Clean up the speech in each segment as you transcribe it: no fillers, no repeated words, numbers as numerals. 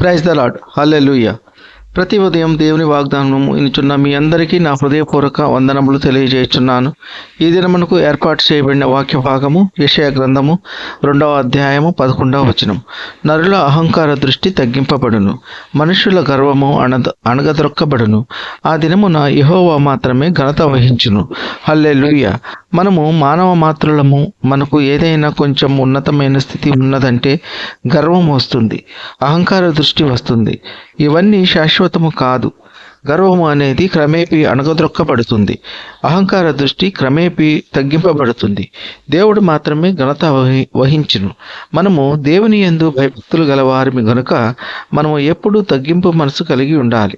Praise the lord. హల్లెలూయా. ప్రతి ఉదయం దేవుని వాగ్దానము వినుచున్న మీ అందరికీ నా హృదయపూర్వక వందనములు తెలియజేస్తున్నాను. ఈ దినమునకు ఏర్పాటు చేయబడిన వాక్య భాగము యెషయా గ్రంథము 2వ అధ్యాయము 11వ వచనం. నరుల అహంకార దృష్టి తగ్గింపబడును, మనుషుల గర్వము అణగదొక్కబడును. ఆ దినమున యెహోవా మాత్రమే ఘనత వహించును. హల్లెలూయా. మనము మానవ మాత్రులము. మనకు ఏదైనా కొంచెం ఉన్నతమైన స్థితి ఉన్నదంటే గర్వం వస్తుంది, అహంకార దృష్టి వస్తుంది. ఇవన్నీ శాశ్వతము కాదు. గర్వము అనేది క్రమేపీ అణగద్రొక్కబడుతుంది, అహంకార దృష్టి క్రమేపీ తగ్గింపబడుతుంది. దేవుడు మాత్రమే ఘనత వహించును. మనము దేవుని యందు భయభక్తులు గలవారిమి గనుక మనము ఎప్పుడూ తగ్గింపు మనసు కలిగి ఉండాలి.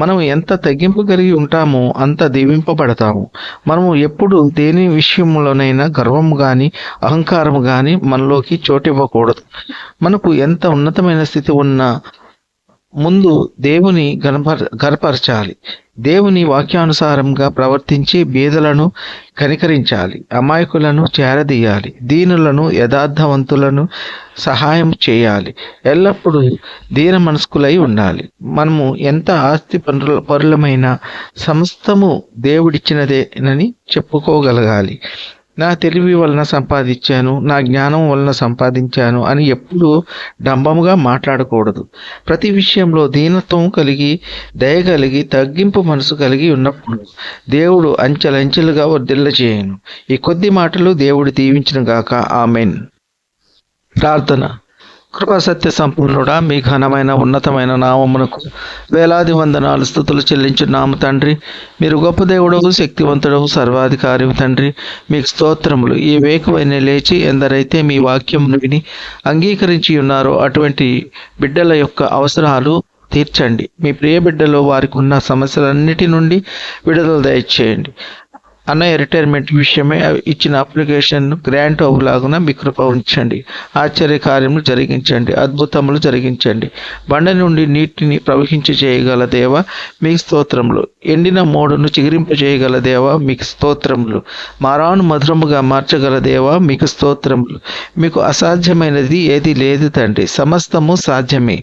మనము ఎంత తగ్గింపు కలిగి ఉంటామో అంత దీవింపబడతాము. మనము ఎప్పుడు దేని విషయంలోనైనా గర్వము కానీ అహంకారము కానీ మనలోకి చోటివ్వకూడదు. మనకు ఎంత ఉన్నతమైన స్థితి ఉన్నా ముందు దేవుని గనపరచాలి. దేవుని వాక్యానుసారంగా ప్రవర్తించి బీదలను కనికరించాలి, అమాయకులను చేరదీయాలి, దీనులను యథార్థవంతులను సహాయం చేయాలి. ఎల్లప్పుడూ దీన మనస్కులై ఉండాలి. మనము ఎంత ఆస్తి పరులమైన సమస్తము దేవుడిచ్చినదేనని చెప్పుకోగలగాలి. నా తెలివి వలన సంపాదించాను, నా జ్ఞానం వలన సంపాదించాను అని ఎప్పుడూ డంబముగా మాట్లాడకూడదు. ప్రతి విషయంలో దీనత్వం కలిగి, దయ కలిగి, తగ్గింపు మనసు కలిగి ఉన్నప్పుడు దేవుడు అంచెలంచెలుగా వర్ధిల్లజేయను. ఈ కొద్ది మాటలు దేవుడు దీవించును గాక. ఆమెన్. ప్రార్థన. కృపా సత్య సంపూర్ణుడా, మీ ఘనమైన ఉన్నతమైన నామమునకు వేలాది వందనాలు స్తుతులు చెల్లించున్నాము తండ్రి. మీరు గొప్ప దేవుడవు, శక్తివంతుడవు, సర్వాధికారి తండ్రి. మీకు స్తోత్రములు. ఈ వేకువైన లేచి ఎందరైతే మీ వాక్యమును విని అంగీకరించి ఉన్నారో అటువంటి బిడ్డల యొక్క అవసరాలు తీర్చండి. మీ ప్రియ బిడ్డలో వారికి ఉన్న సమస్యలన్నిటి నుండి విడుదల దయచేయండి. అన్నయ్య రిటైర్మెంట్ విషయమై ఇచ్చిన అప్లికేషన్ గ్రాంట్ అవులాగున మీ కృప ఉంచండి. ఆశ్చర్య కార్యములు జరిగించండి, అద్భుతములు జరిగించండి. బండ నుండి నీటిని ప్రవహించి చేయగల దేవ మీకు స్తోత్రములు. ఎండిన మోడును చిగురింపజేయగల దేవ మీకు స్తోత్రములు. మారాను మధురముగా మార్చగల దేవ మీకు స్తోత్రములు. మీకు అసాధ్యమైనది ఏది లేదు తండ్రి, సమస్తము సాధ్యమే.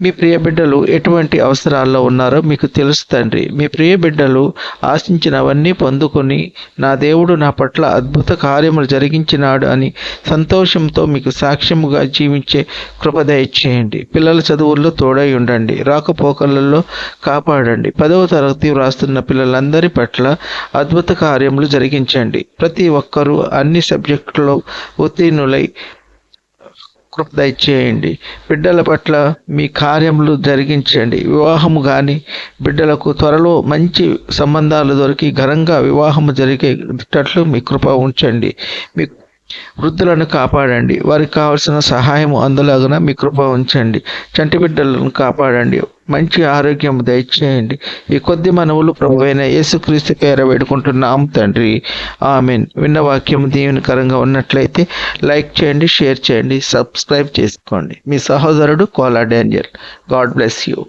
మీ ప్రియ బిడ్డలు ఎటువంటి అవసరాల్లో ఉన్నారో మీకు తెలుసు తండ్రి. మీ ప్రియ బిడ్డలు ఆశించినవన్నీ పొందుకొని నా దేవుడు నా పట్ల అద్భుత కార్యములు జరిగించినాడు అని సంతోషంతో మీకు సాక్ష్యముగా జీవించే కృప దయచేయండి. పిల్లల చదువుల్లో తోడై ఉండండి, రాకపోకలలో కాపాడండి. 10వ తరగతి వ్రాస్తున్న పిల్లలందరి పట్ల అద్భుత కార్యములు జరిగించండి. ప్రతి ఒక్కరూ అన్ని సబ్జెక్టులో ఉత్తీర్ణులై కృప దయచేయండి. బిడ్డల పట్ల మీ కార్యములు జరిగించండి. వివాహము కానీ బిడ్డలకు త్వరలో మంచి సంబంధాలు దొరికి ఘనంగా వివాహము జరిగేటట్లు మీ కృప ఉంచండి. మీ వృద్ధులను కాపాడండి, వారికి కావలసిన సహాయం అందులాగున మీ కృప ఉంచండి. చంటి బిడ్డలను కాపాడండి, మంచి ఆరోగ్యం దయచేయండి. ఈ కొద్ది మనవులు ప్రభువైన యేసుక్రీస్తు పేర వేడుకుంటున్నాం తండ్రి. ఆమెన్. విన్న వాక్యం దీవెనకరంగా ఉన్నట్లయితే లైక్ చేయండి, షేర్ చేయండి, సబ్స్క్రైబ్ చేసుకోండి. మీ సహోదరుడు Kola Daniel. God bless you.